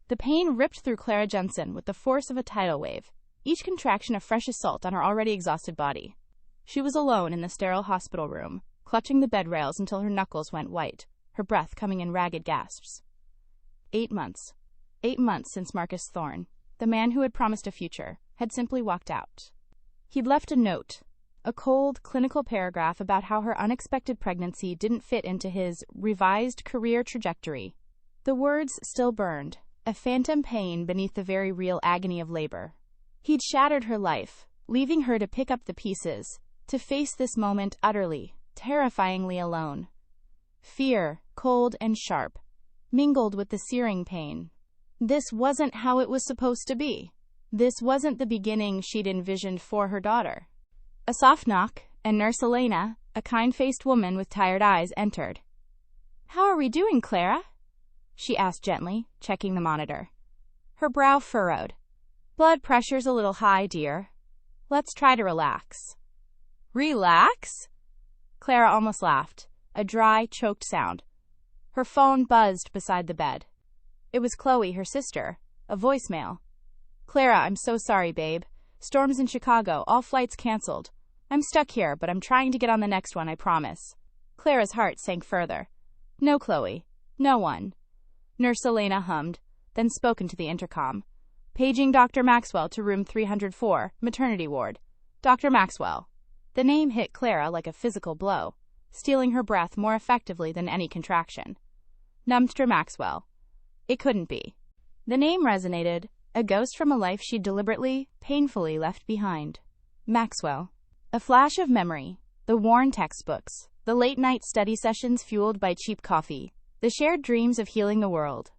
The pain ripped through Clara Jensen with the force of a tidal wave, each contraction a fresh assault on her already exhausted body. She was alone in the sterile hospital room, clutching the bed rails until her knuckles went white, her breath coming in ragged gasps. 8 months. 8 months since Marcus Thorne, the man who had promised a future, had simply walked out. He'd left a note, a cold, clinical paragraph about how her unexpected pregnancy didn't fit into his revised career trajectory. The words still burned, a phantom pain beneath the very real agony of labor. He'd shattered her life, leaving her to pick up the pieces, to face this moment utterly, terrifyingly alone. Fear, cold and sharp, mingled with the searing pain. This wasn't how it was supposed to be. This wasn't the beginning she'd envisioned for her daughter. A soft knock, and Nurse Elena, a kind-faced woman with tired eyes, entered. "How are we doing, Clara?" she asked gently, checking the monitor. Her brow furrowed. "Blood pressure's a little high, dear. Let's try to relax." "Relax?" Clara almost laughed, a dry, choked sound. Her phone buzzed beside the bed. It was Chloe, her sister, a voicemail. "Clara, I'm so sorry, babe. Storms in Chicago, all flights canceled. I'm stuck here, but I'm trying to get on the next one, I promise." Clara's heart sank further. "No, Chloe. No one." Nurse Elena hummed, then spoke into the intercom. "Paging Dr. Maxwell to room 304, maternity ward. Dr. Maxwell." The name hit Clara like a physical blow, stealing her breath more effectively than any contraction. Numbster Maxwell. It couldn't be. The name resonated, a ghost from a life she'd deliberately, painfully left behind. Maxwell. A flash of memory. The worn textbooks. The late-night study sessions fueled by cheap coffee. The shared dreams of healing the world.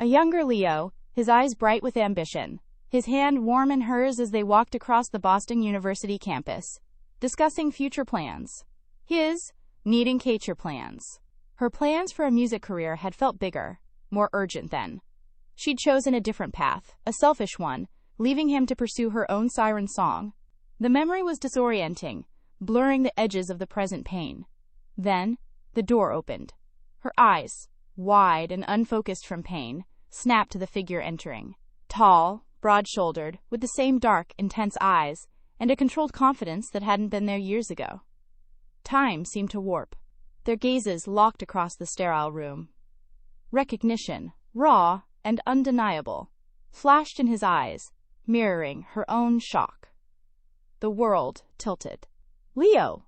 A younger Leo, his eyes bright with ambition, his hand warm in hers as they walked across the Boston University campus, discussing future plans. His, needing Kature plans. Her plans for a music career had felt bigger, more urgent then. She'd chosen a different path, a selfish one, leaving him to pursue her own siren song. The memory was disorienting, blurring the edges of the present pain. Then, the door opened. Her eyes, wide and unfocused from pain, snapped to the figure entering. Tall, broad-shouldered, with the same dark, intense eyes, and a controlled confidence that hadn't been there years ago. Time seemed to warp. Their gazes locked across the sterile room. Recognition, raw and undeniable, flashed in his eyes, mirroring her own shock. The world tilted. "Leo,"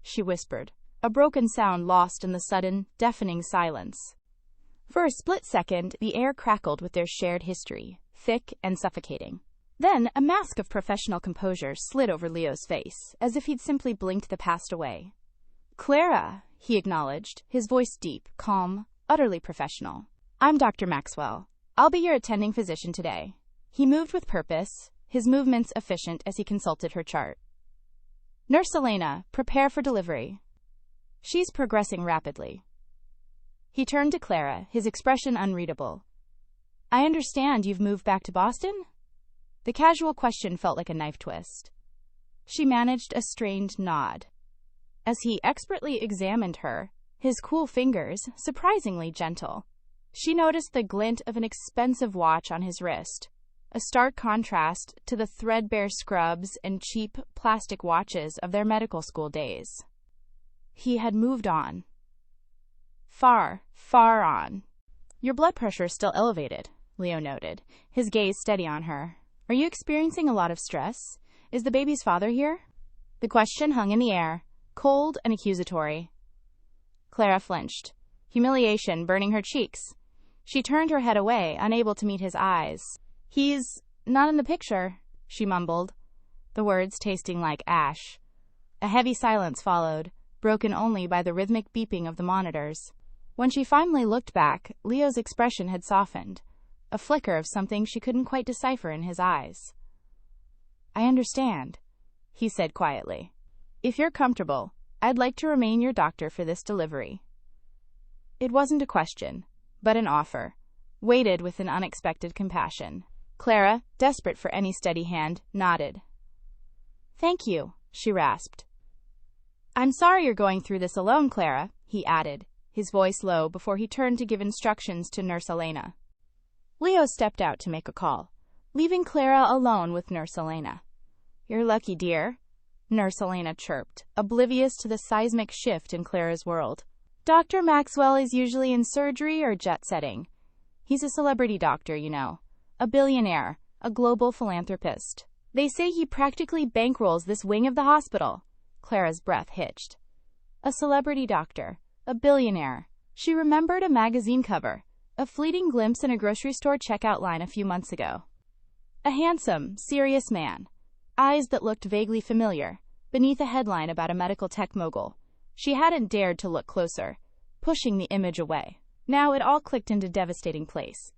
she whispered, a broken sound lost in the sudden, deafening silence. For a split second, the air crackled with their shared history, thick and suffocating. Then, a mask of professional composure slid over Leo's face, as if he'd simply blinked the past away. "Clara," he acknowledged, his voice deep, calm, utterly professional. "I'm Dr. Maxwell. I'll be your attending physician today." He moved with purpose, his movements efficient as he consulted her chart. "Nurse Elena, prepare for delivery. She's progressing rapidly." He turned to Clara, his expression unreadable. "I understand you've moved back to Boston?" The casual question felt like a knife twist. She managed a strained nod. As he expertly examined her, his cool fingers surprisingly gentle, she noticed the glint of an expensive watch on his wrist, a stark contrast to the threadbare scrubs and cheap plastic watches of their medical school days. He had moved on. Far, far on. "Your blood pressure is still elevated," Leo noted, his gaze steady on her. "Are you experiencing a lot of stress? Is the baby's father here?" The question hung in the air, cold and accusatory. Clara flinched, humiliation burning her cheeks. She turned her head away, unable to meet his eyes. "He's not in the picture," she mumbled, the words tasting like ash. A heavy silence followed, broken only by the rhythmic beeping of the monitors. When she finally looked back, Leo's expression had softened, a flicker of something she couldn't quite decipher in his eyes. "I understand," he said quietly. "If you're comfortable, I'd like to remain your doctor for this delivery." It wasn't a question, but an offer, weighted with an unexpected compassion. Clara, desperate for any steady hand, nodded. "Thank you," she rasped. "I'm sorry you're going through this alone, Clara," he added, his voice low before he turned to give instructions to Nurse Elena. Leo stepped out to make a call, leaving Clara alone with Nurse Elena. "You're lucky, dear," Nurse Elena chirped, oblivious to the seismic shift in Clara's world. "Dr. Maxwell is usually in surgery or jet-setting. He's a celebrity doctor, you know. A billionaire, a global philanthropist. They say he practically bankrolls this wing of the hospital." Clara's breath hitched. A celebrity doctor, a billionaire. She remembered a magazine cover, a fleeting glimpse in a grocery store checkout line a few months ago. A handsome, serious man. Eyes that looked vaguely familiar, beneath a headline about a medical tech mogul. She hadn't dared to look closer, pushing the image away. Now it all clicked into devastating place.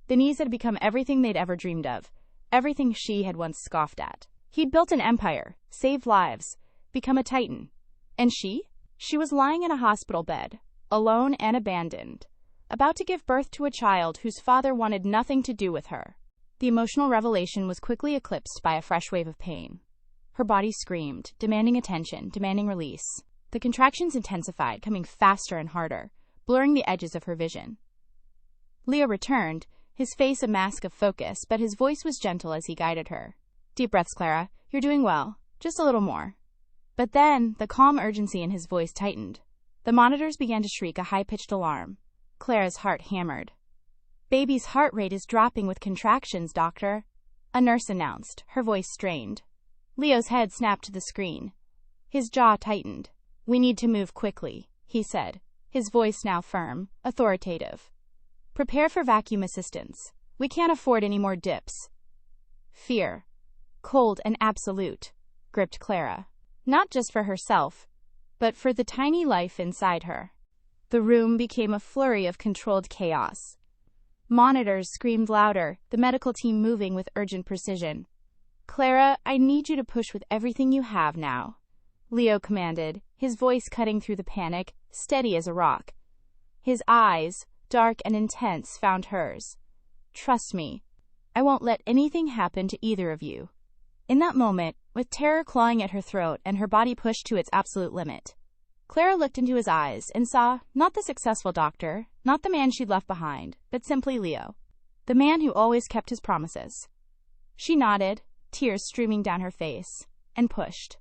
Denise had become everything they'd ever dreamed of, everything she had once scoffed at. He'd built an empire, saved lives, become a titan. And she? She was lying in a hospital bed, alone and abandoned, about to give birth to a child whose father wanted nothing to do with her. The emotional revelation was quickly eclipsed by a fresh wave of pain. Her body screamed, demanding attention, demanding release. The contractions intensified, coming faster and harder, blurring the edges of her vision. Leo returned, his face a mask of focus, but his voice was gentle as he guided her. "Deep breaths, Clara. You're doing well. Just a little more." But then, the calm urgency in his voice tightened. The monitors began to shriek a high-pitched alarm. Clara's heart hammered. "Baby's heart rate is dropping with contractions, doctor," a nurse announced, her voice strained. Leo's head snapped to the screen. His jaw tightened. "We need to move quickly," he said, his voice now firm, authoritative. "Prepare for vacuum assistance. We can't afford any more dips." Fear, cold and absolute, gripped Clara. Not just for herself, but for the tiny life inside her. The room became a flurry of controlled chaos. Monitors screamed louder, the medical team moving with urgent precision. "Clara, I need you to push with everything you have now," Leo commanded, his voice cutting through the panic, steady as a rock. His eyes, dark and intense, found hers. "Trust me. I won't let anything happen to either of you." In that moment, with terror clawing at her throat and her body pushed to its absolute limit, Clara looked into his eyes and saw not the successful doctor, not the man she'd left behind, but simply Leo, the man who always kept his promises. She nodded, tears streaming down her face, and pushed.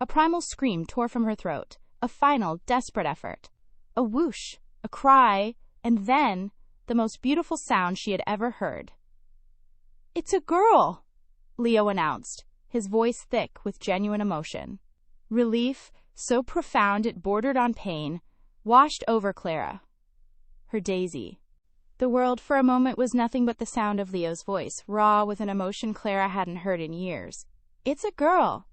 A primal scream tore from her throat, a final, desperate effort. A whoosh, a cry, and then the most beautiful sound she had ever heard. "It's a girl!" Leo announced, his voice thick with genuine emotion. Relief, so profound it bordered on pain, washed over Clara. Her Daisy. The world for a moment was nothing but the sound of Leo's voice, raw with an emotion Clara hadn't heard in years. "It's a girl!"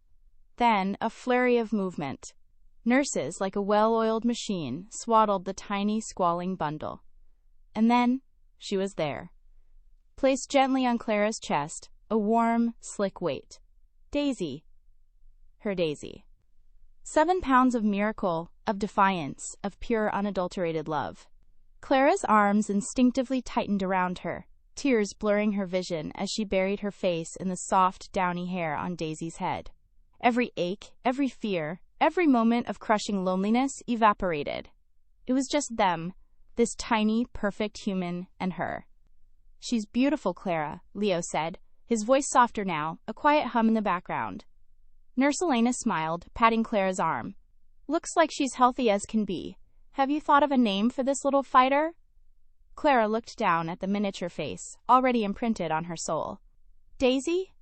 Then a flurry of movement. Nurses, like a well-oiled machine, swaddled the tiny, squalling bundle. And then she was there. Placed gently on Clara's chest, a warm, slick weight. Daisy. Her Daisy. 7 pounds of miracle, of defiance, of pure, unadulterated love. Clara's arms instinctively tightened around her, tears blurring her vision as she buried her face in the soft, downy hair on Daisy's head. Every ache, every fear, every moment of crushing loneliness evaporated. It was just them, this tiny, perfect human, and her. "She's beautiful, Clara," Leo said, his voice softer now, a quiet hum in the background. Nurse Elena smiled, patting Clara's arm. "Looks like she's healthy as can be. Have you thought of a name for this little fighter?" Clara looked down at the miniature face, already imprinted on her soul. "Daisy?"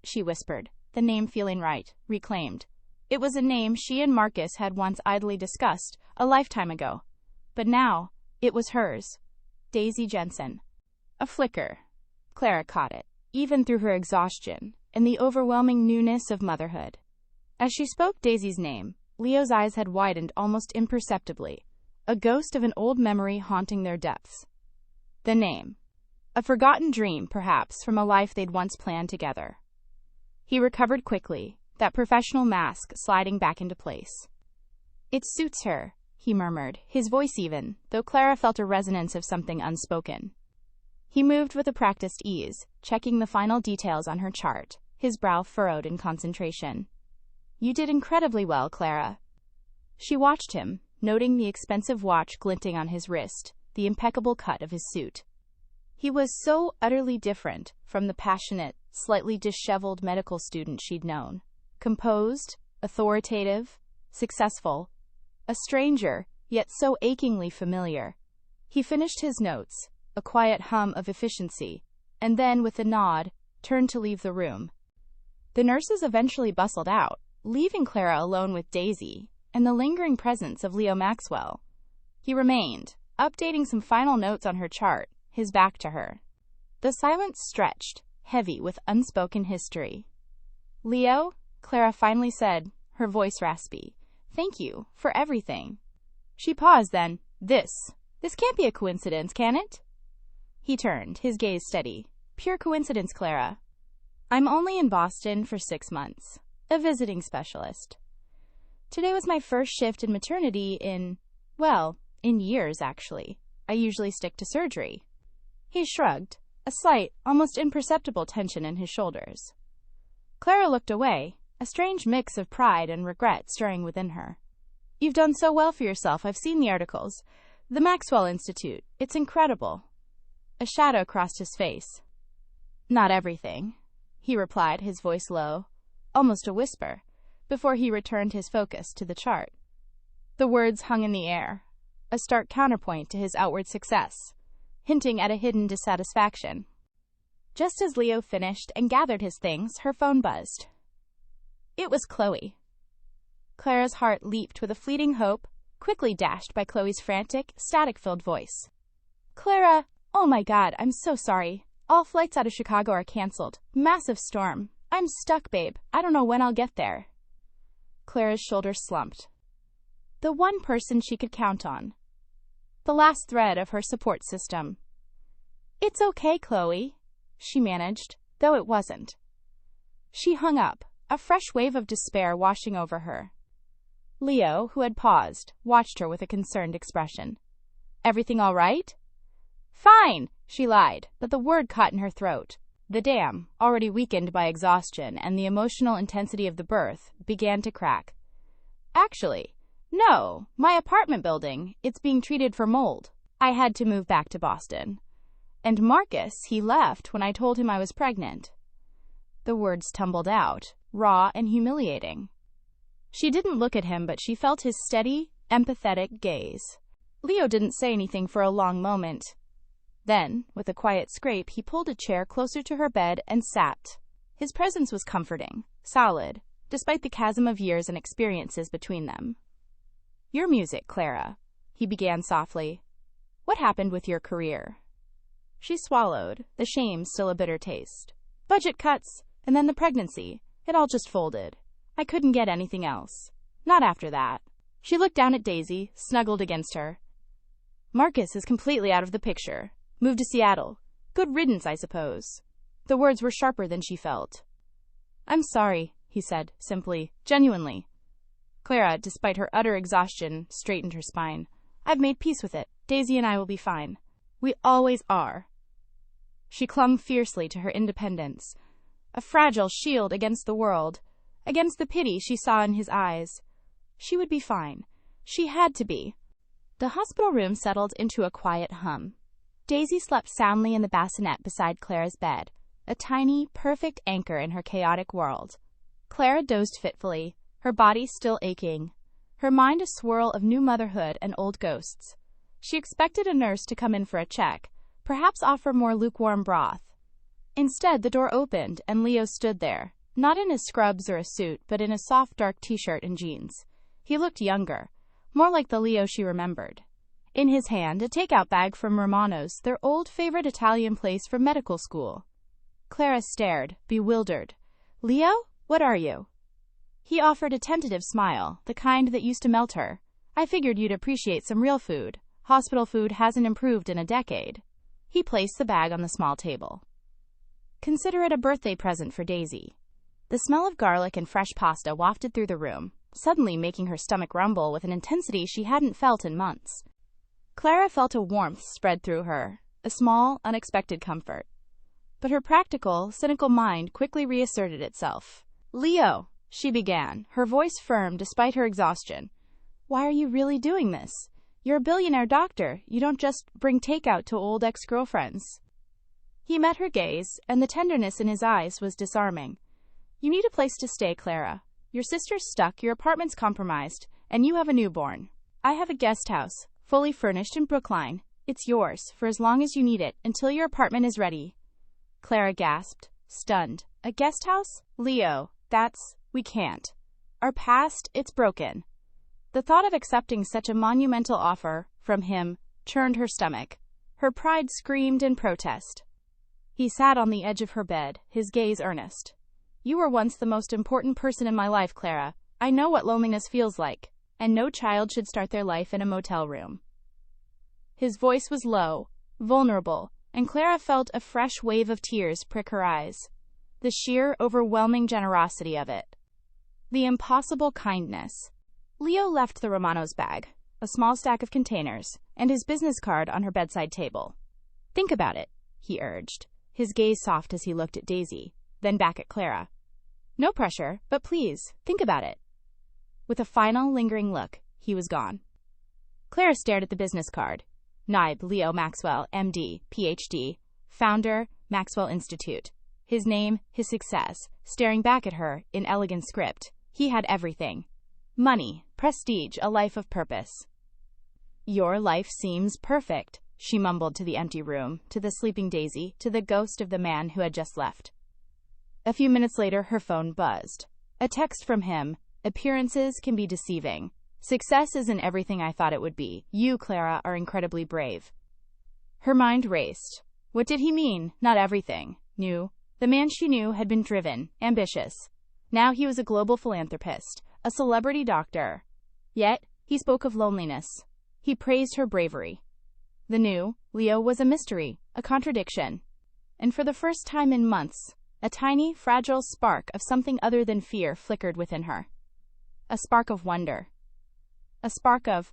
she whispered, the name feeling right, reclaimed. It was a name she and Marcus had once idly discussed, a lifetime ago. But now, it was hers. Daisy Jensen. A flicker. Clara caught it, even through her exhaustion, and the overwhelming newness of motherhood. As she spoke Daisy's name, Leo's eyes had widened almost imperceptibly, a ghost of an old memory haunting their depths. The name. A forgotten dream, perhaps, from a life they'd once planned together. He recovered quickly, that professional mask sliding back into place. "It suits her," he murmured, his voice even, though Clara felt a resonance of something unspoken. He moved with a practiced ease, checking the final details on her chart, his brow furrowed in concentration. "You did incredibly well, Clara." She watched him, noting the expensive watch glinting on his wrist, the impeccable cut of his suit. He was so utterly different from the passionate, slightly disheveled medical student she'd known. Composed, authoritative, successful, a stranger, yet so achingly familiar. He finished his notes, a quiet hum of efficiency, and then, with a nod, turned to leave the room. The nurses eventually bustled out, leaving Clara alone with Daisy and the lingering presence of Leo Maxwell. He remained, updating some final notes on her chart, his back to her. The silence stretched, heavy with unspoken history. "Leo," Clara finally said, her voice raspy. "Thank you for everything." She paused then. This can't be a coincidence, can it?" He turned, his gaze steady. "Pure coincidence, Clara. I'm only in Boston for 6 months. A visiting specialist. Today was my first shift in maternity in years, actually. I usually stick to surgery." He shrugged, a slight, almost imperceptible tension in his shoulders. Clara looked away, a strange mix of pride and regret stirring within her. "You've done so well for yourself. I've seen the articles. The Maxwell Institute. It's incredible." A shadow crossed his face. "Not everything," he replied, his voice low, almost a whisper, before he returned his focus to the chart. The words hung in the air, a stark counterpoint to his outward success, hinting at a hidden dissatisfaction. Just as Leo finished and gathered his things, her phone buzzed. It was Chloe. Clara's heart leaped with a fleeting hope, quickly dashed by Chloe's frantic, static-filled voice. "Clara, oh my God, I'm so sorry. All flights out of Chicago are canceled. Massive storm. I'm stuck, babe. I don't know when I'll get there." Clara's shoulders slumped. The one person she could count on. The last thread of her support system. "It's okay, Chloe," she managed, though it wasn't. She hung up, a fresh wave of despair washing over her. Leo, who had paused, watched her with a concerned expression. "Everything all right?" "Fine," she lied, but the word caught in her throat. The dam, already weakened by exhaustion and the emotional intensity of the birth, began to crack. "Actually, no, my apartment building, it's being treated for mold. I had to move back to Boston. And Marcus, he left when I told him I was pregnant." The words tumbled out, raw and humiliating. She didn't look at him, but she felt his steady, empathetic gaze. Leo didn't say anything for a long moment. Then, with a quiet scrape, he pulled a chair closer to her bed and sat. His presence was comforting, solid, despite the chasm of years and experiences between them. "Your music, Clara," he began softly. "What happened with your career?" She swallowed, the shame still a bitter taste. "Budget cuts, and then the pregnancy. It all just folded. I couldn't get anything else. Not after that." She looked down at Daisy, snuggled against her. "Marcus is completely out of the picture. Moved to Seattle. Good riddance, I suppose." The words were sharper than she felt. "I'm sorry," he said, simply, genuinely. Clara, despite her utter exhaustion, straightened her spine. "I've made peace with it. Daisy and I will be fine. We always are." She clung fiercely to her independence, a fragile shield against the world, against the pity she saw in his eyes. She would be fine. She had to be. The hospital room settled into a quiet hum. Daisy slept soundly in the bassinet beside Clara's bed, a tiny, perfect anchor in her chaotic world. Clara dozed fitfully, her body still aching, her mind a swirl of new motherhood and old ghosts. She expected a nurse to come in for a check, perhaps offer more lukewarm broth. Instead, the door opened and Leo stood there, not in his scrubs or a suit, but in a soft dark t-shirt and jeans. He looked younger, more like the Leo she remembered. In his hand, a takeout bag from Romano's, their old favorite Italian place from medical school. Clara stared, bewildered. "Leo, what are you?" He offered a tentative smile, the kind that used to melt her. "I figured you'd appreciate some real food. Hospital food hasn't improved in a decade." He placed the bag on the small table. "Consider it a birthday present for Daisy." The smell of garlic and fresh pasta wafted through the room, suddenly making her stomach rumble with an intensity she hadn't felt in months. Clara felt a warmth spread through her, a small, unexpected comfort. But her practical, cynical mind quickly reasserted itself. "Leo," she began, her voice firm despite her exhaustion. "Why are you really doing this? You're a billionaire doctor. You don't just bring takeout to old ex-girlfriends." He met her gaze, and the tenderness in his eyes was disarming. You need a place to stay, Clara. Your sister's stuck, your apartment's compromised, and you have a newborn. I have a guest house, fully furnished in Brookline. It's yours, for as long as you need it, until your apartment is ready. Clara gasped, stunned. A guest house? Leo, we can't. Our past, it's broken. The thought of accepting such a monumental offer from him churned her stomach. Her pride screamed in protest. He sat on the edge of her bed, his gaze earnest. You were once the most important person in my life, Clara. I know what loneliness feels like, and no child should start their life in a motel room. His voice was low, vulnerable, and Clara felt a fresh wave of tears prick her eyes. The sheer, overwhelming generosity of it. The impossible kindness. Leo left the Romano's bag, a small stack of containers, and his business card on her bedside table. Think about it, he urged, his gaze soft as he looked at Daisy, then back at Clara. No pressure, but please, think about it. With a final, lingering look, he was gone. Clara stared at the business card. Naib Leo Maxwell, MD, PhD, founder, Maxwell Institute. His name, his success, staring back at her, in elegant script. He had everything. Money, prestige, a life of purpose. Your life seems perfect, she mumbled to the empty room, to the sleeping Daisy, to the ghost of the man who had just left. A few minutes later, her phone buzzed. A text from him. Appearances can be deceiving. Success isn't everything I thought it would be. You, Clara, are incredibly brave. Her mind raced. What did he mean? Not everything. New. The man she knew had been driven, ambitious. Now he was a global philanthropist, a celebrity doctor. Yet, he spoke of loneliness. He praised her bravery. The new Leo was a mystery, a contradiction. And for the first time in months, a tiny, fragile spark of something other than fear flickered within her. A spark of wonder. A spark of,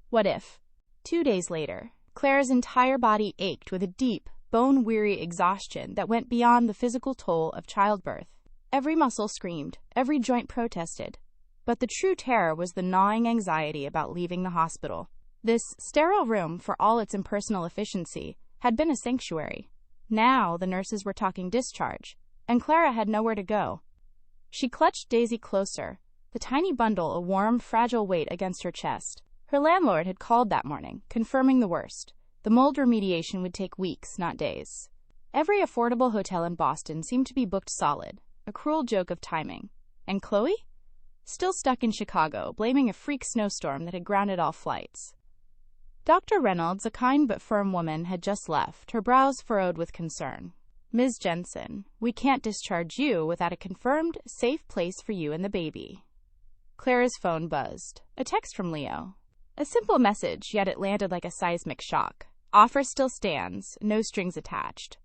what if? 2 days later, Clara's entire body ached with a deep, bone-weary exhaustion that went beyond the physical toll of childbirth. Every muscle screamed, every joint protested. But the true terror was the gnawing anxiety about leaving the hospital. This sterile room, for all its impersonal efficiency, had been a sanctuary. Now the nurses were talking discharge, and Clara had nowhere to go. She clutched Daisy closer, the tiny bundle a warm, fragile weight against her chest. Her landlord had called that morning, confirming the worst. The mold remediation would take weeks, not days. Every affordable hotel in Boston seemed to be booked solid, a cruel joke of timing. And Chloe? Still stuck in Chicago, blaming a freak snowstorm that had grounded all flights. Dr. Reynolds, a kind but firm woman, had just left, her brows furrowed with concern. Ms. Jensen, we can't discharge you without a confirmed, safe place for you and the baby. Clara's phone buzzed. A text from Leo. A simple message, yet it landed like a seismic shock. Offer still stands, no strings attached.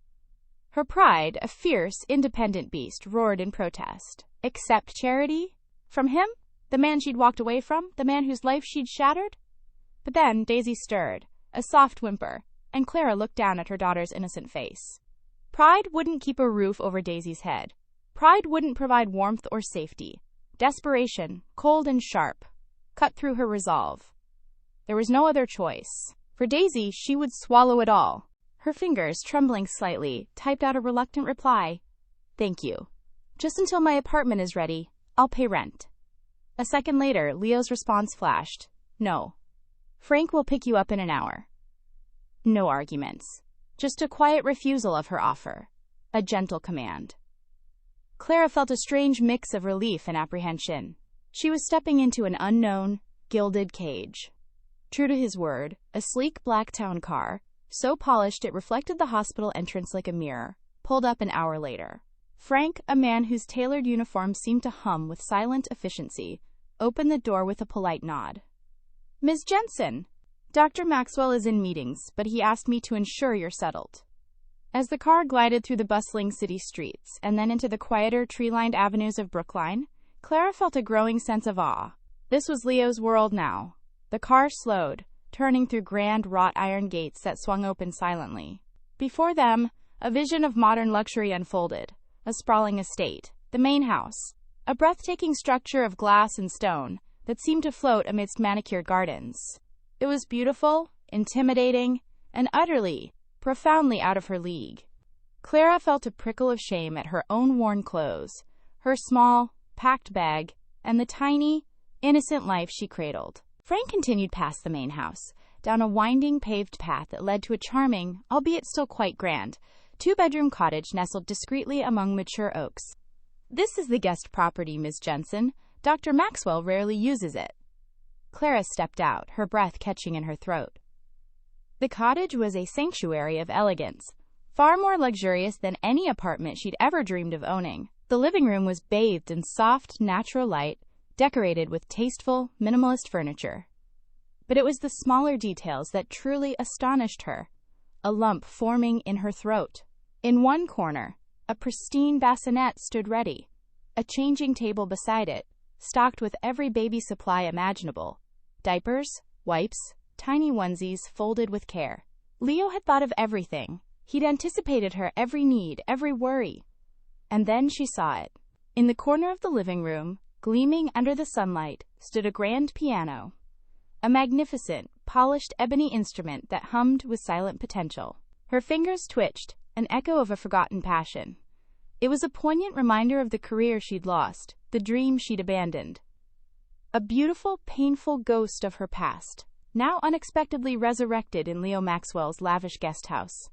Her pride, a fierce, independent beast, roared in protest. Accept charity? From him? The man she'd walked away from? The man whose life she'd shattered? But then Daisy stirred, a soft whimper, and Clara looked down at her daughter's innocent face. Pride wouldn't keep a roof over Daisy's head. Pride wouldn't provide warmth or safety. Desperation, cold and sharp, cut through her resolve. There was no other choice. For Daisy, she would swallow it all. Her fingers, trembling slightly, typed out a reluctant reply. Thank you. Just until my apartment is ready, I'll pay rent. A second later, Leo's response flashed. No. Frank will pick you up in an hour. No arguments. Just a quiet refusal of her offer. A gentle command. Clara felt a strange mix of relief and apprehension. She was stepping into an unknown, gilded cage. True to his word, a sleek black town car, so polished it reflected the hospital entrance like a mirror, pulled up an hour later. Frank, a man whose tailored uniform seemed to hum with silent efficiency, opened the door with a polite nod. Ms. Jensen, Dr. Maxwell is in meetings, but he asked me to ensure you're settled. As the car glided through the bustling city streets and then into the quieter, tree-lined avenues of Brookline, Clara felt a growing sense of awe. This was Leo's world now. The car slowed, turning through grand wrought-iron gates that swung open silently. Before them, a vision of modern luxury unfolded. A sprawling estate, the main house, a breathtaking structure of glass and stone that seemed to float amidst manicured gardens. It was beautiful, intimidating, and utterly, profoundly out of her league. Clara felt a prickle of shame at her own worn clothes, her small, packed bag, and the tiny, innocent life she cradled. Frank continued past the main house, down a winding paved path that led to a charming, albeit still quite grand, two-bedroom cottage nestled discreetly among mature oaks. "This is the guest property, Ms. Jensen. Dr. Maxwell rarely uses it." Clara stepped out, her breath catching in her throat. The cottage was a sanctuary of elegance, far more luxurious than any apartment she'd ever dreamed of owning. The living room was bathed in soft, natural light, decorated with tasteful, minimalist furniture. But it was the smaller details that truly astonished her. A lump forming in her throat. In one corner, a pristine bassinet stood ready, a changing table beside it, stocked with every baby supply imaginable. Diapers, wipes, tiny onesies folded with care. Leo had thought of everything. He'd anticipated her every need, every worry. And then she saw it. In the corner of the living room, gleaming under the sunlight, stood a grand piano. A magnificent, polished ebony instrument that hummed with silent potential. Her fingers twitched, an echo of a forgotten passion. It was a poignant reminder of the career she'd lost, the dream she'd abandoned. A beautiful, painful ghost of her past, now unexpectedly resurrected in Leo Maxwell's lavish guest house.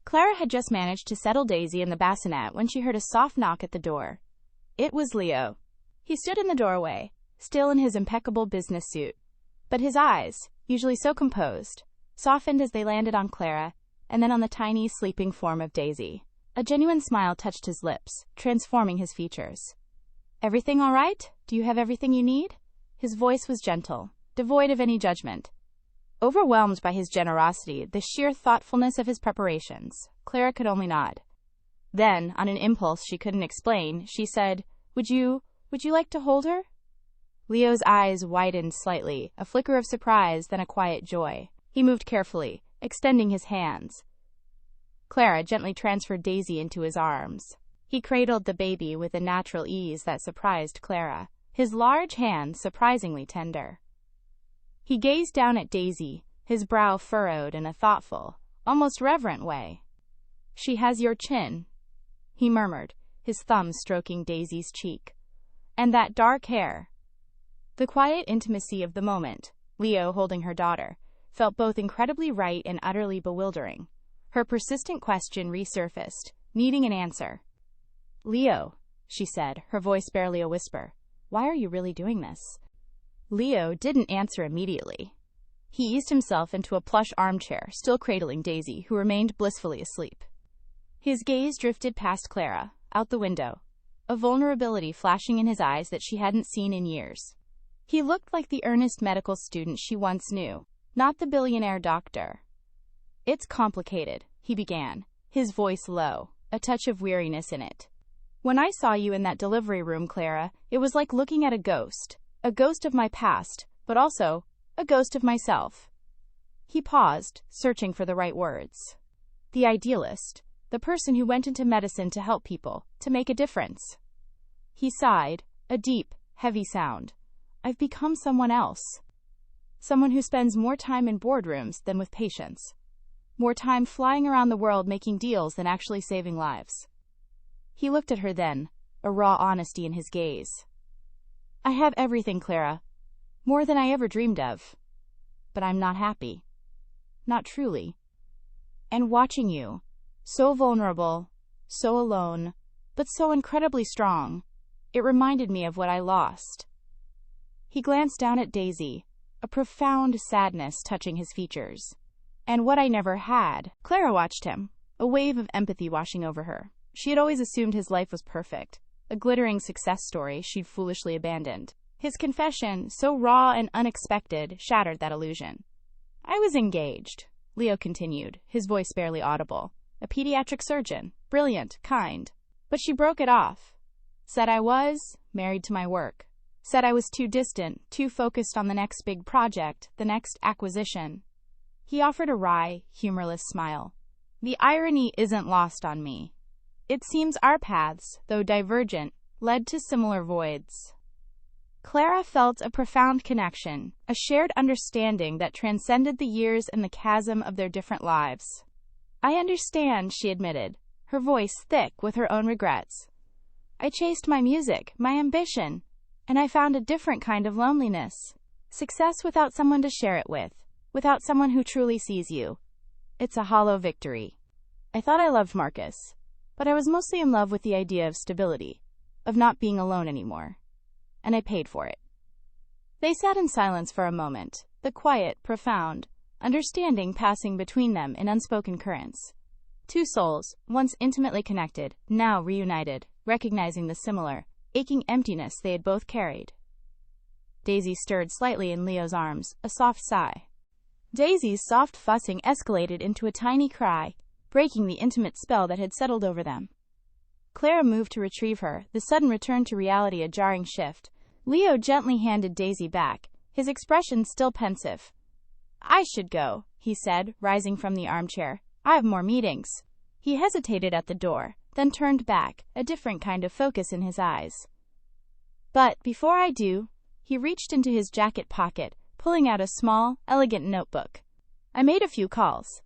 Clara had just managed to settle Daisy in the bassinet when she heard a soft knock at the door. It was Leo. He stood in the doorway, still in his impeccable business suit. But his eyes, usually so composed, softened as they landed on Clara, and then on the tiny, sleeping form of Daisy. A genuine smile touched his lips, transforming his features. "Everything all right? Do you have everything you need?" His voice was gentle, devoid of any judgment. Overwhelmed by his generosity, the sheer thoughtfulness of his preparations, Clara could only nod. Then, on an impulse she couldn't explain, she said, Would you like to hold her?" Leo's eyes widened slightly, a flicker of surprise, then a quiet joy. He moved carefully, extending his hands. Clara gently transferred Daisy into his arms. He cradled the baby with a natural ease that surprised Clara, his large hands surprisingly tender. He gazed down at Daisy, his brow furrowed in a thoughtful, almost reverent way. "She has your chin," he murmured, his thumb stroking Daisy's cheek. "And that dark hair." The quiet intimacy of the moment, Leo holding her daughter, felt both incredibly right and utterly bewildering. Her persistent question resurfaced, needing an answer. "Leo," she said, her voice barely a whisper, "why are you really doing this?" Leo didn't answer immediately. He eased himself into a plush armchair, still cradling Daisy, who remained blissfully asleep. His gaze drifted past Clara, out the window, a vulnerability flashing in his eyes that she hadn't seen in years. He looked like the earnest medical student she once knew, not the billionaire doctor. "It's complicated," he began, his voice low, a touch of weariness in it. "When I saw you in that delivery room, Clara, it was like looking at a ghost of my past, but also a ghost of myself." He paused, searching for the right words. "The idealist, the person who went into medicine to help people, to make a difference." He sighed, a deep, heavy sound. "I've become someone else. Someone who spends more time in boardrooms than with patients. More time flying around the world making deals than actually saving lives." He looked at her then, a raw honesty in his gaze. "I have everything, Clara. More than I ever dreamed of. But I'm not happy. Not truly. And watching you, so vulnerable, so alone, but so incredibly strong, it reminded me of what I lost." He glanced down at Daisy, a profound sadness touching his features. "And what I never had." Clara watched him, a wave of empathy washing over her. She had always assumed his life was perfect, a glittering success story she'd foolishly abandoned. His confession, so raw and unexpected, shattered that illusion. "I was engaged," Leo continued, his voice barely audible. "A pediatric surgeon, brilliant, kind. But she broke it off. Said I was married to my work. Said I was too distant, too focused on the next big project, the next acquisition." He offered a wry, humorless smile. "The irony isn't lost on me. It seems our paths, though divergent, led to similar voids." Clara felt a profound connection, a shared understanding that transcended the years and the chasm of their different lives. "I understand," she admitted, her voice thick with her own regrets. I chased my music, my ambition, and I found a different kind of loneliness. Success without someone to share it with, without someone who truly sees you. It's a hollow victory. I thought I loved Marcus, but I was mostly in love with the idea of stability, of not being alone anymore. And I paid for it. They sat in silence for a moment, the quiet, profound understanding passing between them in unspoken currents. Two souls, once intimately connected, now reunited, recognizing the similar, aching emptiness they had both carried. Daisy stirred slightly in Leo's arms, a soft sigh. Daisy's soft fussing escalated into a tiny cry, breaking the intimate spell that had settled over them. Clara moved to retrieve her, the sudden return to reality a jarring shift. Leo gently handed Daisy back, his expression still pensive. I should go, he said, rising from the armchair. I have more meetings. He hesitated at the door, then turned back, a different kind of focus in his eyes. But before I do, he reached into his jacket pocket, pulling out a small, elegant notebook. I made a few calls.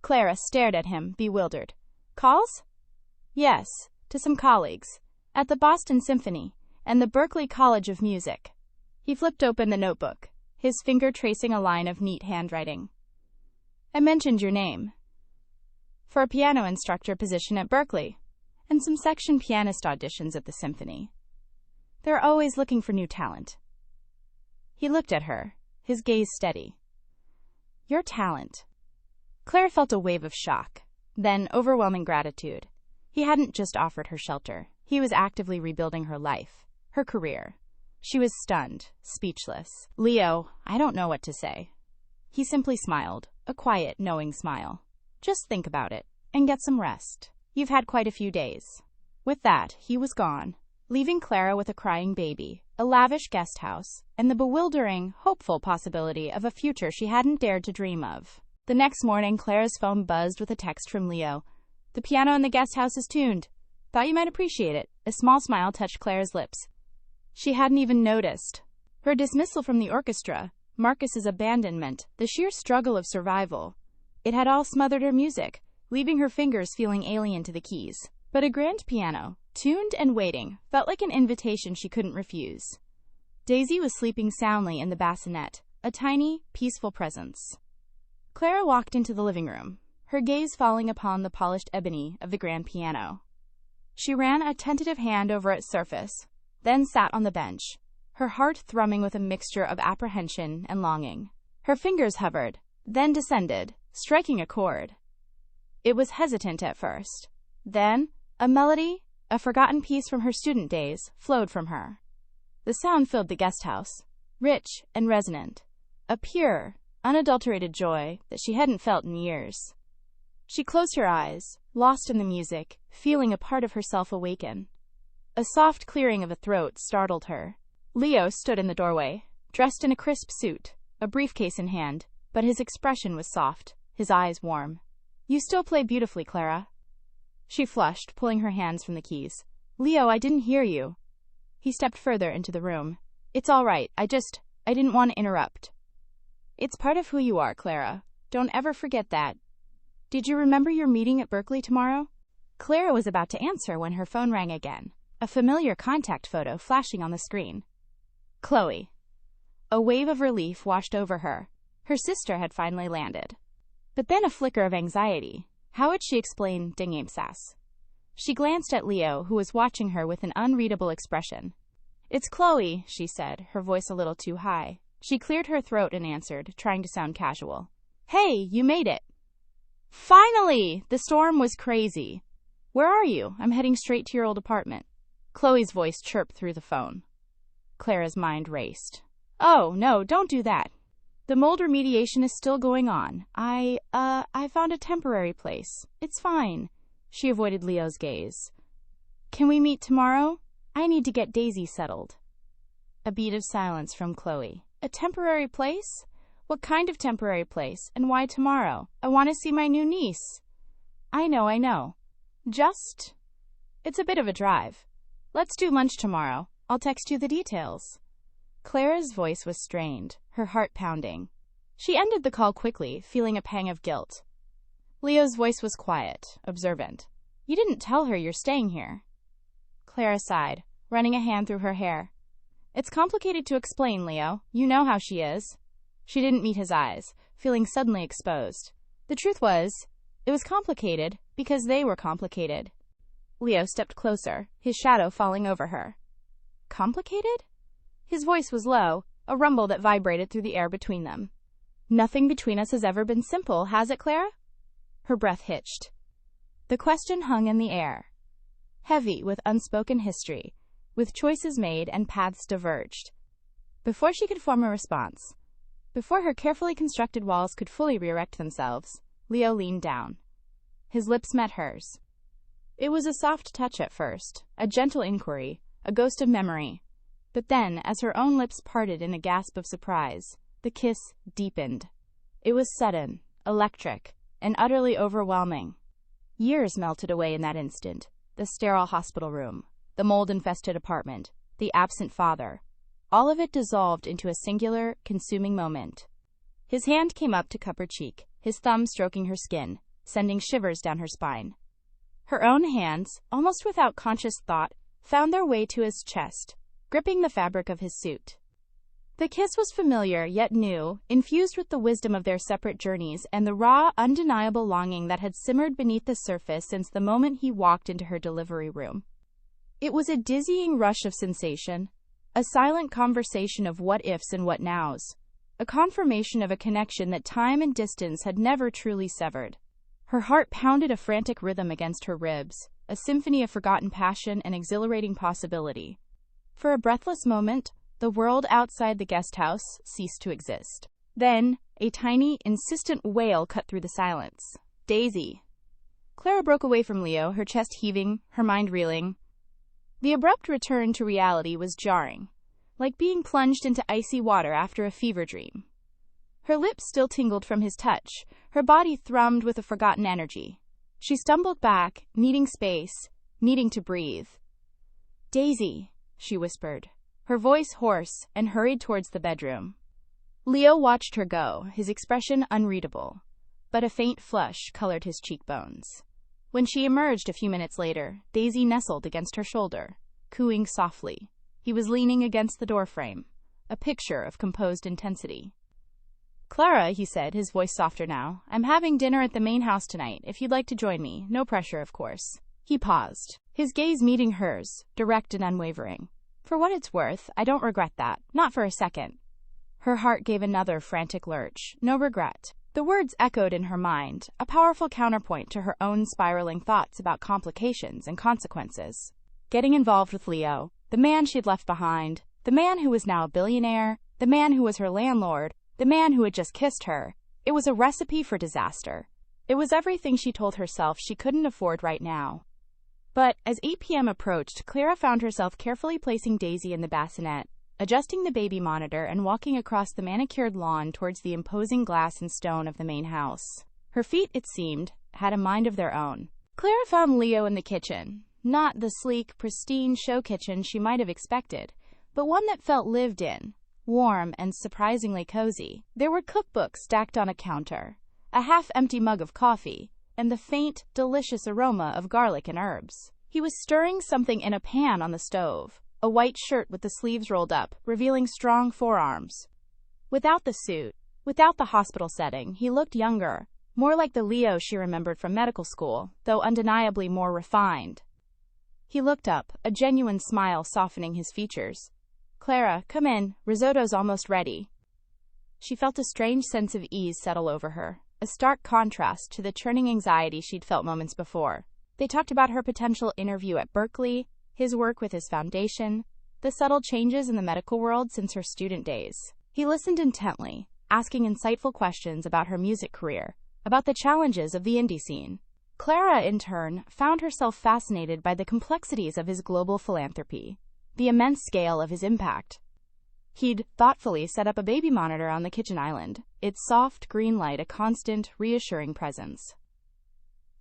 Clara stared at him, bewildered. Calls? Yes, to some colleagues, at the Boston Symphony and the Berklee College of Music. He flipped open the notebook, his finger tracing a line of neat handwriting. I mentioned your name. For a piano instructor position at Berklee, and some section pianist auditions at the Symphony. They're always looking for new talent. He looked at her, his gaze steady. Your talent. Claire felt a wave of shock, then overwhelming gratitude. He hadn't just offered her shelter. He was actively rebuilding her life, her career. She was stunned, speechless. Leo, I don't know what to say. He simply smiled, a quiet, knowing smile. Just think about it, and get some rest. You've had quite a few days. With that, he was gone, leaving Clara with a crying baby, a lavish guest house, and the bewildering, hopeful possibility of a future she hadn't dared to dream of. The next morning, Clara's phone buzzed with a text from Leo. The piano in the guest house is tuned. Thought you might appreciate it. A small smile touched Clara's lips. She hadn't even noticed. Her dismissal from the orchestra, Marcus's abandonment, the sheer struggle of survival. It had all smothered her music, leaving her fingers feeling alien to the keys. But a grand piano, tuned and waiting, felt like an invitation she couldn't refuse. Daisy was sleeping soundly in the bassinet, a tiny, peaceful presence. Clara walked into the living room, her gaze falling upon the polished ebony of the grand piano. She ran a tentative hand over its surface, then sat on the bench, her heart thrumming with a mixture of apprehension and longing. Her fingers hovered, then descended, striking a chord. It was hesitant at first. Then, a melody, a forgotten piece from her student days, flowed from her. The sound filled the guest house, rich and resonant, a pure, unadulterated joy that she hadn't felt in years. She closed her eyes, lost in the music, feeling a part of herself awaken. A soft clearing of the throat startled her. Leo stood in the doorway, dressed in a crisp suit, a briefcase in hand, but his expression was soft, his eyes warm. You still play beautifully, Clara. She flushed, pulling her hands from the keys. Leo, I didn't hear you. He stepped further into the room. It's all right. I didn't want to interrupt. It's part of who you are, Clara. Don't ever forget that. Did you remember your meeting at Berklee tomorrow? Clara was about to answer when her phone rang again, a familiar contact photo flashing on the screen. Chloe. A wave of relief washed over her. Her sister had finally landed. But then a flicker of anxiety. How would she explain Dingamsass? She glanced at Leo, who was watching her with an unreadable expression. It's Chloe, she said, her voice a little too high. She cleared her throat and answered, trying to sound casual. Hey, you made it. Finally! The storm was crazy. Where are you? I'm heading straight to your old apartment. Chloe's voice chirped through the phone. Clara's mind raced. Oh, no, don't do that. The mold remediation is still going on. I found a temporary place. It's fine. She avoided Leo's gaze. Can we meet tomorrow? I need to get Daisy settled. A beat of silence from Chloe. A temporary place? What kind of temporary place? And why tomorrow? I want to see my new niece. I know. It's a bit of a drive. Let's do lunch tomorrow. I'll text you the details. Clara's voice was strained, her heart pounding. She ended the call quickly, feeling a pang of guilt. Leo's voice was quiet, observant. You didn't tell her you're staying here. Clara sighed, running a hand through her hair. It's complicated to explain, Leo. You know how she is. She didn't meet his eyes, feeling suddenly exposed. The truth was, it was complicated because they were complicated. Leo stepped closer, his shadow falling over her. Complicated? His voice was low, a rumble that vibrated through the air between them. Nothing between us has ever been simple, has it, Clara? Her breath hitched. The question hung in the air, heavy with unspoken history, with choices made and paths diverged. Before she could form a response, before her carefully constructed walls could fully re-erect themselves, Leo leaned down. His lips met hers. It was a soft touch at first, a gentle inquiry, a ghost of memory. But then, as her own lips parted in a gasp of surprise, the kiss deepened. It was sudden, electric, and utterly overwhelming. Years melted away in that instant. The sterile hospital room, the mold-infested apartment, the absent father. All of it dissolved into a singular, consuming moment. His hand came up to cup her cheek, his thumb stroking her skin, sending shivers down her spine. Her own hands, almost without conscious thought, found their way to his chest, gripping the fabric of his suit. The kiss was familiar yet new, infused with the wisdom of their separate journeys and the raw, undeniable longing that had simmered beneath the surface since the moment he walked into her delivery room. It was a dizzying rush of sensation, a silent conversation of what-ifs and what-nows, a confirmation of a connection that time and distance had never truly severed. Her heart pounded a frantic rhythm against her ribs, a symphony of forgotten passion and exhilarating possibility. For a breathless moment, the world outside the guest house ceased to exist. Then, a tiny, insistent wail cut through the silence. Daisy. Clara broke away from Leo, her chest heaving, her mind reeling. The abrupt return to reality was jarring, like being plunged into icy water after a fever dream. Her lips still tingled from his touch, her body thrummed with a forgotten energy. She stumbled back, needing space, needing to breathe. Daisy, she whispered, her voice hoarse, and hurried towards the bedroom. Leo watched her go, his expression unreadable, but a faint flush colored his cheekbones. When she emerged a few minutes later, Daisy nestled against her shoulder, cooing softly. He was leaning against the doorframe, a picture of composed intensity. Clara, he said, his voice softer now, I'm having dinner at the main house tonight, if you'd like to join me. No pressure, of course. He paused, his gaze meeting hers, direct and unwavering. For what it's worth, I don't regret that, not for a second. Her heart gave another frantic lurch. No regret. The words echoed in her mind, a powerful counterpoint to her own spiraling thoughts about complications and consequences. Getting involved with Leo, the man she'd left behind, the man who was now a billionaire, the man who was her landlord, the man who had just kissed her. It was a recipe for disaster. It was everything she told herself she couldn't afford right now. But as 8 p.m. approached, Clara found herself carefully placing Daisy in the bassinet, adjusting the baby monitor and walking across the manicured lawn towards the imposing glass and stone of the main house. Her feet, it seemed, had a mind of their own. Clara found Leo in the kitchen, not the sleek, pristine show kitchen she might have expected, but one that felt lived in, warm and surprisingly cozy. There were cookbooks stacked on a counter, a half-empty mug of coffee, and the faint, delicious aroma of garlic and herbs. He was stirring something in a pan on the stove, a white shirt with the sleeves rolled up, revealing strong forearms. Without the suit, without the hospital setting, he looked younger, more like the Leo she remembered from medical school, though undeniably more refined. He looked up, a genuine smile softening his features. Clara, come in, risotto's almost ready. She felt a strange sense of ease settle over her, a stark contrast to the churning anxiety she'd felt moments before. They talked about her potential interview at Berkeley, his work with his foundation, the subtle changes in the medical world since her student days. He listened intently, asking insightful questions about her music career, about the challenges of the indie scene. Clara, in turn, found herself fascinated by the complexities of his global philanthropy, the immense scale of his impact. He'd thoughtfully set up a baby monitor on the kitchen island, its soft green light a constant, reassuring presence.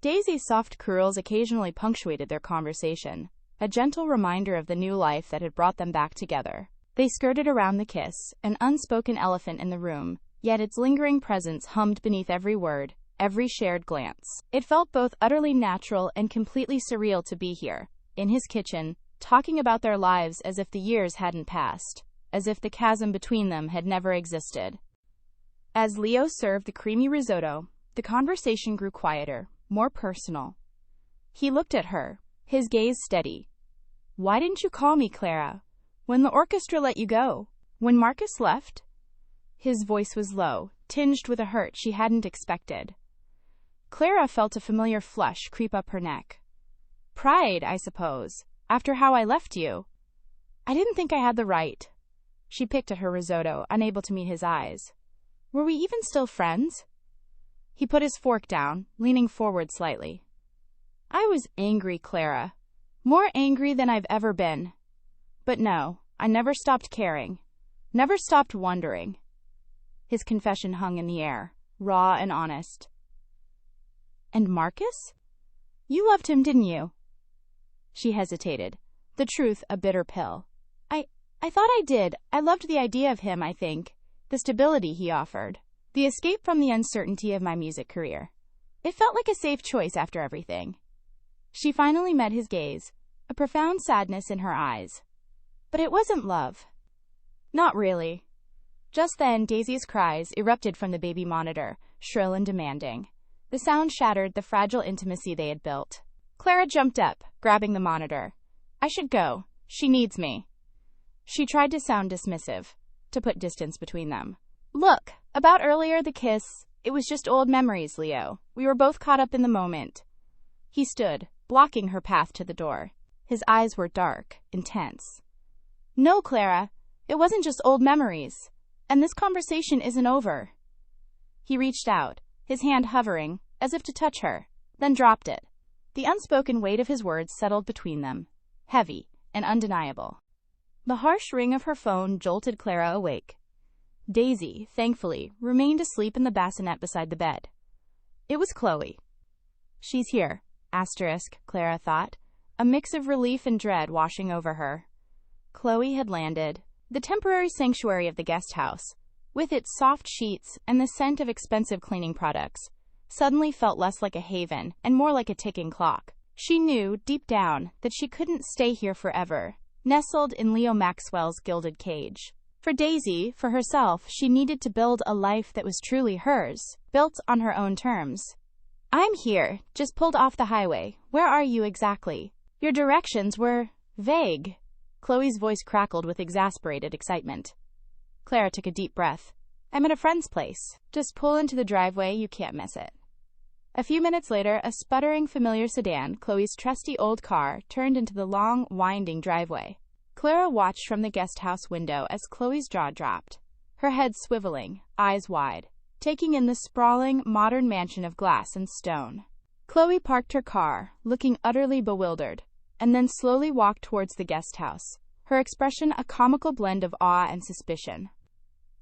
Daisy's soft curls occasionally punctuated their conversation, a gentle reminder of the new life that had brought them back together. They skirted around the kiss, an unspoken elephant in the room, yet its lingering presence hummed beneath every word, every shared glance. It felt both utterly natural and completely surreal to be here, in his kitchen, talking about their lives as if the years hadn't passed, as if the chasm between them had never existed. As Leo served the creamy risotto, the conversation grew quieter, more personal. He looked at her, his gaze steady. "Why didn't you call me, Clara? When the orchestra let you go? When Marcus left?" His voice was low, tinged with a hurt she hadn't expected. Clara felt a familiar flush creep up her neck. "Pride, I suppose, after how I left you. I didn't think I had the right." She picked at her risotto, unable to meet his eyes. "Were we even still friends?" He put his fork down, leaning forward slightly. "I was angry, Clara. More angry than I've ever been. But no, I never stopped caring. Never stopped wondering." His confession hung in the air, raw and honest. "And Marcus? You loved him, didn't you?" She hesitated, the truth a bitter pill. I thought I did. I loved the idea of him, I think. The stability he offered. The escape from the uncertainty of my music career. It felt like a safe choice after everything." She finally met his gaze, a profound sadness in her eyes. "But it wasn't love." "Not really." Just then, Daisy's cries erupted from the baby monitor, shrill and demanding. The sound shattered the fragile intimacy they had built. Clara jumped up, grabbing the monitor. "I should go. She needs me." She tried to sound dismissive, to put distance between them. "Look, about earlier, the kiss, it was just old memories, Leo. We were both caught up in the moment." He stood, blocking her path to the door. His eyes were dark, intense. "No, Clara, it wasn't just old memories. And this conversation isn't over." He reached out, his hand hovering, as if to touch her, then dropped it. The unspoken weight of his words settled between them, heavy and undeniable. The harsh ring of her phone jolted Clara awake. Daisy, thankfully, remained asleep in the bassinet beside the bed. It was Chloe. "She's here," Clara thought, a mix of relief and dread washing over her. Chloe had landed. The temporary sanctuary of the guest house, with its soft sheets and the scent of expensive cleaning products, suddenly felt less like a haven and more like a ticking clock. She knew, deep down, that she couldn't stay here forever, nestled in Leo Maxwell's gilded cage. For Daisy, for herself, she needed to build a life that was truly hers, built on her own terms. "I'm here, just pulled off the highway. Where are you exactly?" "Your directions were vague." Chloe's voice crackled with exasperated excitement. Clara took a deep breath. "I'm at a friend's place. Just pull into the driveway, you can't miss it." A few minutes later, a sputtering familiar sedan, Chloe's trusty old car, turned into the long, winding driveway. Clara watched from the guest house window as Chloe's jaw dropped, her head swiveling, eyes wide, taking in the sprawling, modern mansion of glass and stone. Chloe parked her car, looking utterly bewildered, and then slowly walked towards the guest house, her expression a comical blend of awe and suspicion.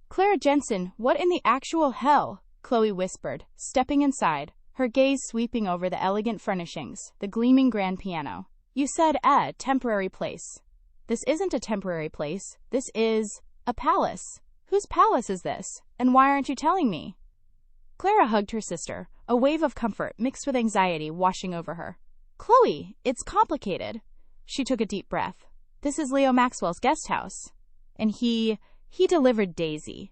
"Clara Jensen, what in the actual hell?" Chloe whispered, stepping inside, her gaze sweeping over the elegant furnishings, the gleaming grand piano. "You said a temporary place. This isn't a temporary place. This is a palace. Whose palace is this? And why aren't you telling me?" Clara hugged her sister, a wave of comfort mixed with anxiety washing over her. "Chloe, it's complicated." She took a deep breath. "This is Leo Maxwell's guest house. And he delivered Daisy."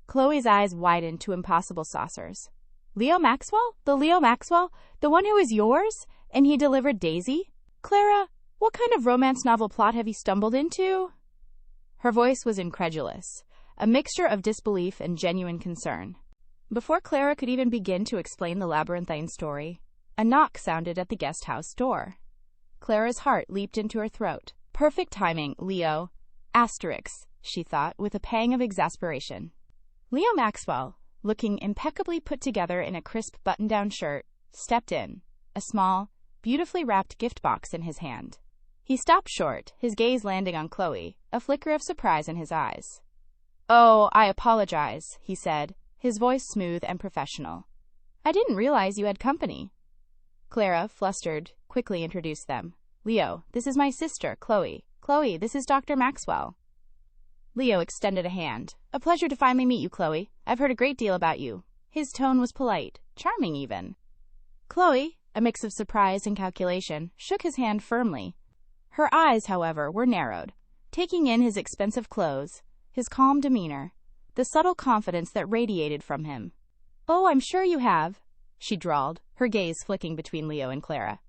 Chloe's eyes widened to impossible saucers. "Leo Maxwell? The Leo Maxwell? The one who is yours? And he delivered Daisy? Clara, what kind of romance novel plot have you stumbled into?" Her voice was incredulous, a mixture of disbelief and genuine concern. Before Clara could even begin to explain the labyrinthine story, a knock sounded at the guest house door. Clara's heart leaped into her throat. Perfect timing, Leo. Asterix, she thought, with a pang of exasperation. Leo Maxwell, looking impeccably put together in a crisp button-down shirt, stepped in, a small, beautifully wrapped gift box in his hand. He stopped short, his gaze landing on Chloe, a flicker of surprise in his eyes. "Oh, I apologize," he said, his voice smooth and professional. "I didn't realize you had company." Clara, flustered, quickly introduced them. "Leo, this is my sister, Chloe. Chloe, this is Dr. Maxwell." Leo extended a hand. "A pleasure to finally meet you, Chloe. I've heard a great deal about you." His tone was polite, charming even. Chloe, a mix of surprise and calculation, shook his hand firmly. Her eyes, however, were narrowed, taking in his expensive clothes, his calm demeanor, the subtle confidence that radiated from him. "Oh, I'm sure you have," she drawled, her gaze flicking between Leo and Clara.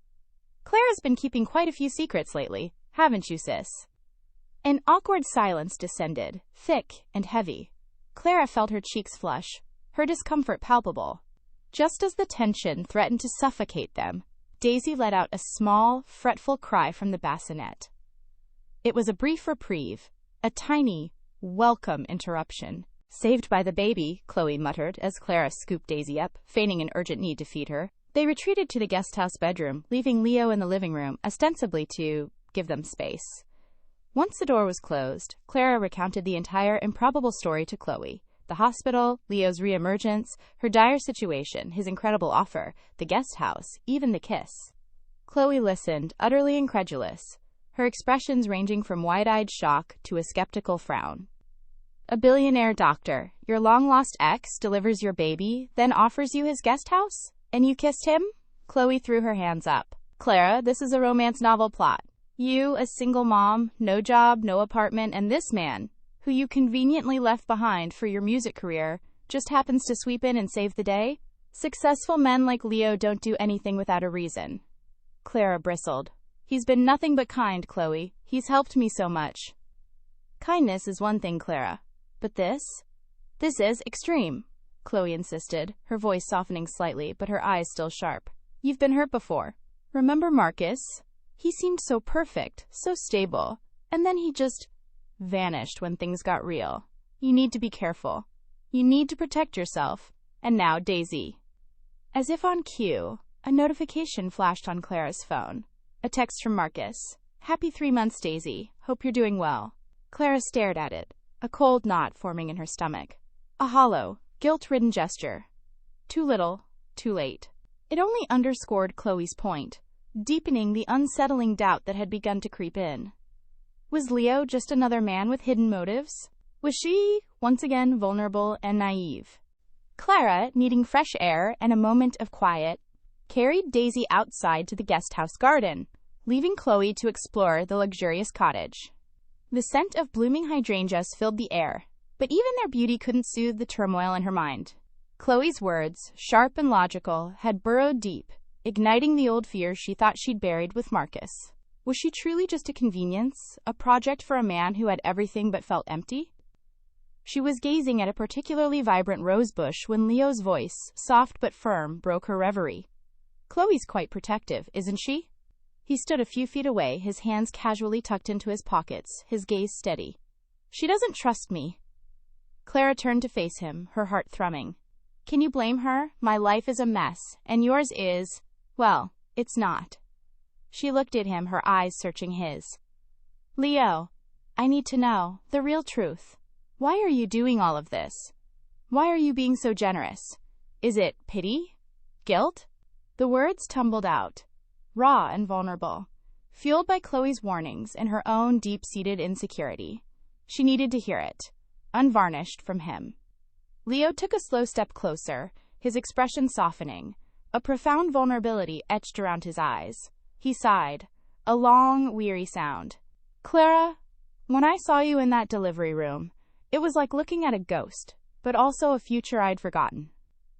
"Clara's been keeping quite a few secrets lately, haven't you, sis?" An awkward silence descended, thick and heavy. Clara felt her cheeks flush, her discomfort palpable. Just as the tension threatened to suffocate them, Daisy let out a small, fretful cry from the bassinet. It was a brief reprieve, a tiny, welcome interruption. "Saved by the baby," Chloe muttered as Clara scooped Daisy up, feigning an urgent need to feed her. They retreated to the guesthouse bedroom, leaving Leo in the living room, ostensibly to give them space. Once the door was closed, Clara recounted the entire improbable story to Chloe. The hospital, Leo's reemergence, her dire situation, his incredible offer, the guest house, even the kiss. Chloe listened, utterly incredulous, her expressions ranging from wide-eyed shock to a skeptical frown. "A billionaire doctor, your long-lost ex, delivers your baby, then offers you his guest house? And you kissed him?" Chloe threw her hands up. "Clara, this is a romance novel plot. You, a single mom, no job, no apartment, and this man, who you conveniently left behind for your music career, just happens to sweep in and save the day? Successful men like Leo don't do anything without a reason." Clara bristled. "He's been nothing but kind, Chloe. He's helped me so much." "Kindness is one thing, Clara. But this? This is extreme," Chloe insisted, her voice softening slightly, but her eyes still sharp. "You've been hurt before. Remember Marcus? He seemed so perfect, so stable, and then he just vanished when things got real. You need to be careful. You need to protect yourself. And now, Daisy." As if on cue, a notification flashed on Clara's phone. A text from Marcus. "Happy 3 months, Daisy. Hope you're doing well." Clara stared at it, a cold knot forming in her stomach. A hollow, guilt-ridden gesture. Too little, too late. It only underscored Chloe's point, deepening the unsettling doubt that had begun to creep in. Was Leo just another man with hidden motives? Was she, once again, vulnerable and naive? Clara, needing fresh air and a moment of quiet, carried Daisy outside to the guesthouse garden, leaving Chloe to explore the luxurious cottage. The scent of blooming hydrangeas filled the air, but even their beauty couldn't soothe the turmoil in her mind. Chloe's words, sharp and logical, had burrowed deep, igniting the old fears she thought she'd buried with Marcus. Was she truly just a convenience, a project for a man who had everything but felt empty? She was gazing at a particularly vibrant rosebush when Leo's voice, soft but firm, broke her reverie. "Chloe's quite protective, isn't she?" He stood a few feet away, his hands casually tucked into his pockets, his gaze steady. "She doesn't trust me." Clara turned to face him, her heart thrumming. "Can you blame her? My life is a mess, and yours is, well, it's not." She looked at him, her eyes searching his. "Leo, I need to know the real truth. Why are you doing all of this? Why are you being so generous? Is it pity? Guilt?" The words tumbled out, raw and vulnerable, fueled by Chloe's warnings and her own deep-seated insecurity. She needed to hear it, unvarnished from him. Leo took a slow step closer, his expression softening, a profound vulnerability etched around his eyes. He sighed, a long, weary sound. "Clara, when I saw you in that delivery room, it was like looking at a ghost, but also a future I'd forgotten."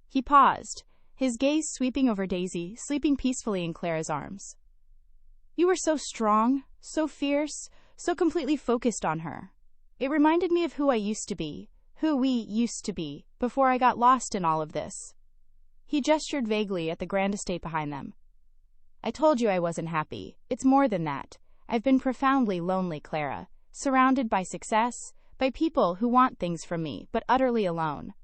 He paused, his gaze sweeping over Daisy, sleeping peacefully in Clara's arms. "You were so strong, so fierce, so completely focused on her. It reminded me of who I used to be, who we used to be, before I got lost in all of this." He gestured vaguely at the grand estate behind them. "I told you I wasn't happy. It's more than that. I've been profoundly lonely, Clara, surrounded by success, by people who want things from me, but utterly alone.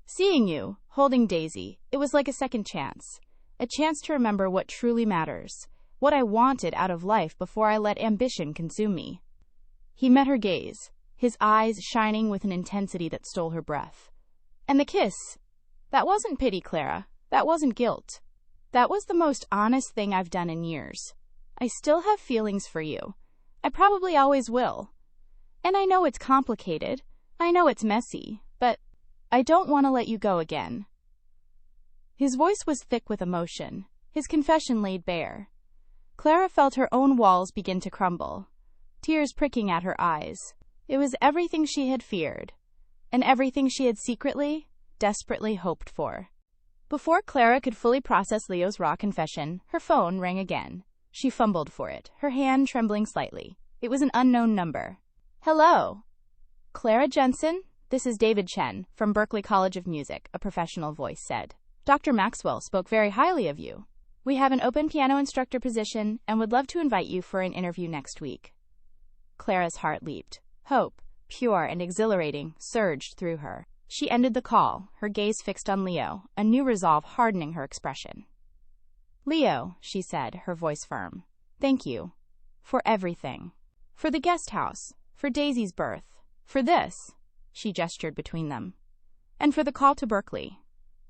Seeing you, holding Daisy, it was like a second chance. A chance to remember what truly matters, what I wanted out of life before I let ambition consume me." He met her gaze, his eyes shining with an intensity that stole her breath. "And the kiss? That wasn't pity, Clara. That wasn't guilt. That was the most honest thing I've done in years. I still have feelings for you. I probably always will. And I know it's complicated. I know it's messy, but I don't want to let you go again." His voice was thick with emotion, his confession laid bare. Clara felt her own walls begin to crumble, tears pricking at her eyes. It was everything she had feared, and everything she had secretly, desperately hoped for. Before Clara could fully process Leo's raw confession, her phone rang again. She fumbled for it, her hand trembling slightly. It was an unknown number. Hello? Clara Jensen? This is David Chen, from Berklee College of Music, a professional voice said. Dr. Maxwell spoke very highly of you. We have an open piano instructor position and would love to invite you for an interview next week. Clara's heart leaped. Hope, pure and exhilarating, surged through her. She ended the call, her gaze fixed on Leo, a new resolve hardening her expression. Leo, she said, her voice firm. Thank you. For everything. For the guest house. For Daisy's birth. For this. She gestured between them. And for the call to Berklee.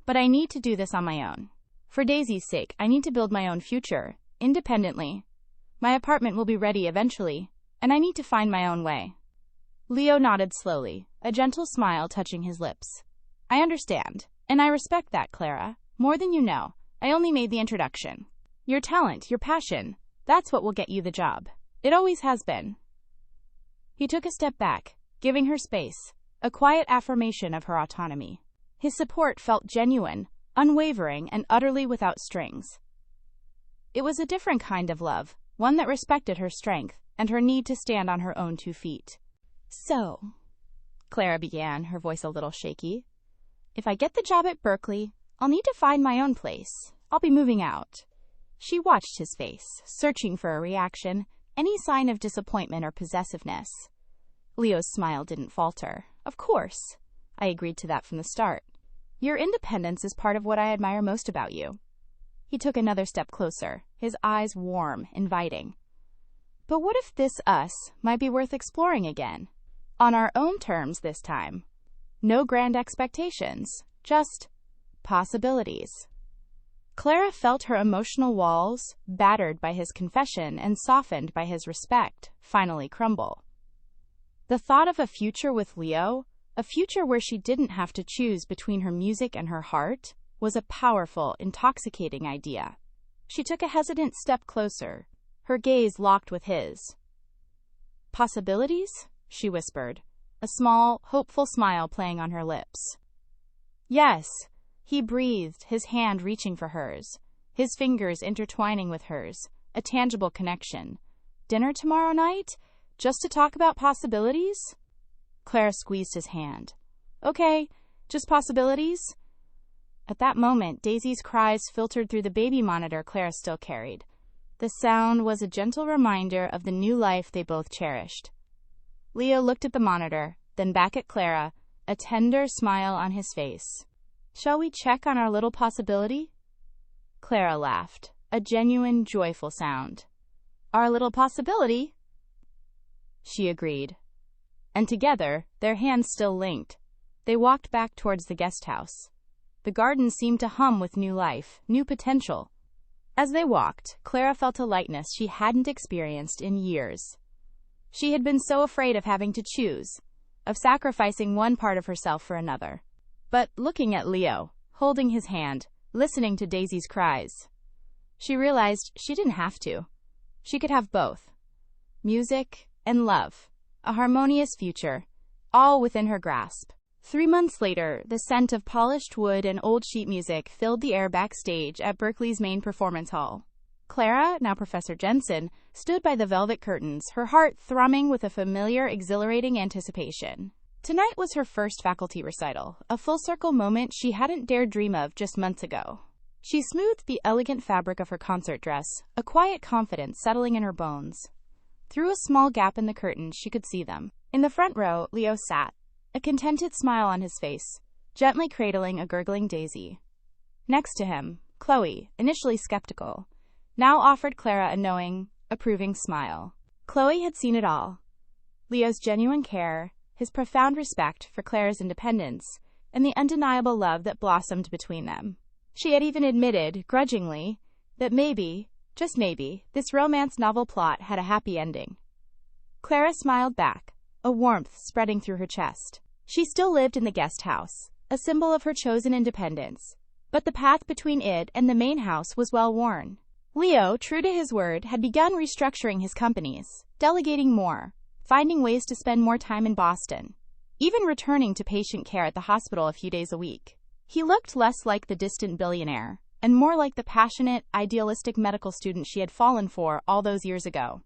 But I need to do this on my own. For Daisy's sake, I need to build my own future, independently. My apartment will be ready eventually, and I need to find my own way. Leo nodded slowly, a gentle smile touching his lips. I understand, and I respect that, Clara. More than you know. I only made the introduction. Your talent, your passion, that's what will get you the job. It always has been. He took a step back, giving her space, a quiet affirmation of her autonomy. His support felt genuine, unwavering, and utterly without strings. It was a different kind of love, one that respected her strength and her need to stand on her own 2 feet. So, Clara began, her voice a little shaky, if I get the job at Berklee, I'll need to find my own place. I'll be moving out. She watched his face, searching for a reaction, any sign of disappointment or possessiveness. Leo's smile didn't falter. Of course. I agreed to that from the start. Your independence is part of what I admire most about you. He took another step closer, his eyes warm, inviting. But what if this us might be worth exploring again? On our own terms this time. No grand expectations, just possibilities. Clara felt her emotional walls, battered by his confession and softened by his respect, finally crumble. The thought of a future with Leo, a future where she didn't have to choose between her music and her heart, was a powerful, intoxicating idea. She took a hesitant step closer, her gaze locked with his. Possibilities? She whispered, a small, hopeful smile playing on her lips. Yes, he breathed, his hand reaching for hers, his fingers intertwining with hers, a tangible connection. Dinner tomorrow night? Just to talk about possibilities? Clara squeezed his hand. Okay, just possibilities? At that moment, Daisy's cries filtered through the baby monitor Clara still carried. The sound was a gentle reminder of the new life they both cherished. Leo looked at the monitor, then back at Clara, a tender smile on his face. Shall we check on our little possibility? Clara laughed, a genuine, joyful sound. Our little possibility? She agreed. And together, their hands still linked, they walked back towards the guest house. The garden seemed to hum with new life, new potential. As they walked, Clara felt a lightness she hadn't experienced in years. She had been so afraid of having to choose, of sacrificing one part of herself for another. But looking at Leo, holding his hand, listening to Daisy's cries, she realized she didn't have to. She could have both. Music and love, a harmonious future, all within her grasp. 3 months later, the scent of polished wood and old sheet music filled the air backstage at Berklee's main performance hall. Clara, now Professor Jensen, stood by the velvet curtains, her heart thrumming with a familiar, exhilarating anticipation. Tonight was her first faculty recital, a full-circle moment she hadn't dared dream of just months ago. She smoothed the elegant fabric of her concert dress, a quiet confidence settling in her bones. Through a small gap in the curtain, she could see them. In the front row, Leo sat, a contented smile on his face, gently cradling a gurgling Daisy. Next to him, Chloe, initially skeptical, now offered Clara a knowing, approving smile. Chloe had seen it all. Leo's genuine care, his profound respect for Clara's independence, and the undeniable love that blossomed between them. She had even admitted, grudgingly, that maybe, just maybe, this romance novel plot had a happy ending. Clara smiled back, a warmth spreading through her chest. She still lived in the guest house, a symbol of her chosen independence, But the path between it and the main house was well worn. Leo, true to his word, had begun restructuring his companies, delegating more, finding ways to spend more time in Boston, even returning to patient care at the hospital a few days a week. He looked less like the distant billionaire, and more like the passionate, idealistic medical student she had fallen for all those years ago.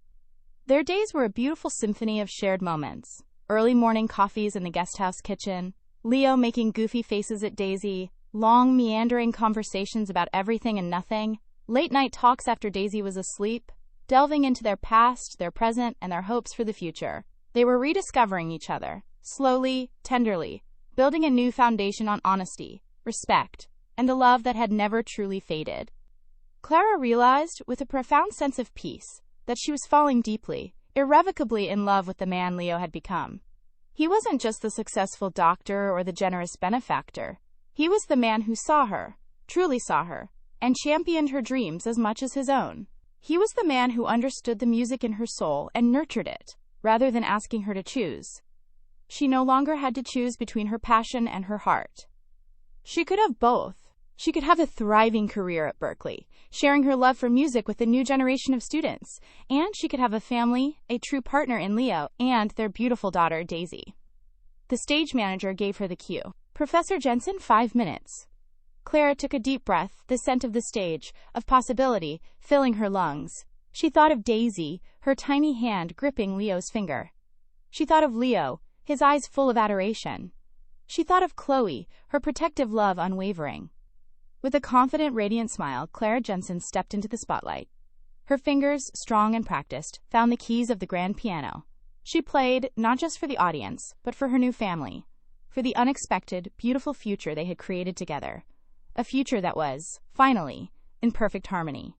Their days were a beautiful symphony of shared moments. Early morning coffees in the guesthouse kitchen, Leo making goofy faces at Daisy, long meandering conversations about everything and nothing, late night talks after Daisy was asleep, delving into their past, their present, and their hopes for the future. They were rediscovering each other, slowly, tenderly, building a new foundation on honesty, respect, and a love that had never truly faded. Clara realized, with a profound sense of peace, that she was falling deeply, irrevocably in love with the man Leo had become. He wasn't just the successful doctor or the generous benefactor. He was the man who saw her, truly saw her, and championed her dreams as much as his own. He was the man who understood the music in her soul and nurtured it, rather than asking her to choose. She no longer had to choose between her passion and her heart. She could have both. She could have a thriving career at Berkeley, sharing her love for music with a new generation of students, and she could have a family, a true partner in Leo, and their beautiful daughter, Daisy. The stage manager gave her the cue. Professor Jensen, 5 minutes. Clara took a deep breath, the scent of the stage, of possibility, filling her lungs. She thought of Daisy, her tiny hand gripping Leo's finger. She thought of Leo, his eyes full of adoration. She thought of Chloe, her protective love unwavering. With a confident, radiant smile, Clara Jensen stepped into the spotlight. Her fingers, strong and practiced, found the keys of the grand piano. She played, not just for the audience, but for her new family, for the unexpected, beautiful future they had created together. A future that was, finally, in perfect harmony.